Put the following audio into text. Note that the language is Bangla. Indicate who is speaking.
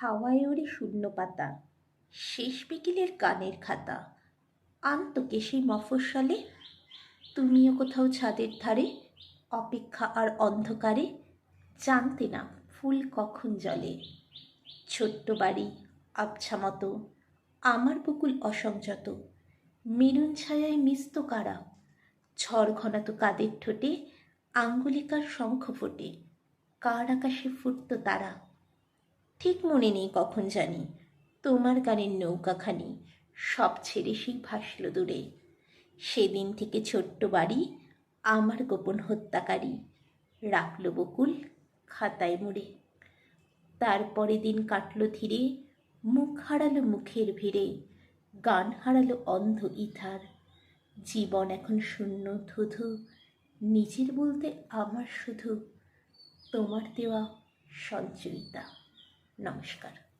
Speaker 1: হাওয়ায় ওড়ে শূন্য পাতা, শেষ বিকেলের গানের খাতা। আনতো কে সেই মফস্বলে, তুমিও কোথাও ছাদের ধারে, অপেক্ষা আর অন্ধকারে, জানতে না ফুল কখন জলে। ছোট্ট বাড়ি, আবছা মতো, আমার বকুল অসংযত, মেরুন ছায়ায় মিশত কারা, ঝড় ঘনাতো কাদের ঠোঁটে, আঙ্গুলিকার শঙ্খ ফোটে, কার আকাশে ফুটত তারা। ঠিক মনে নেই কখন জানি, তোমার গানের নৌকাখানি সব ছেড়ে সেই ভাসল দূরে। সেদিন থেকে ছোট্ট বাড়ি আমার গোপন হত্যাকারী, রাখল বকুল খাতায় মুড়ে। তারপরে দিন কাটল ধীরে, মুখ হারালো মুখের ভিড়ে, গান হারালো অন্ধ ইথার। জীবন এখন শূন্য ধুধু, নিজের বলতে আমার শুধু তোমার দেওয়া সঞ্চয়িতা। নমস্কার।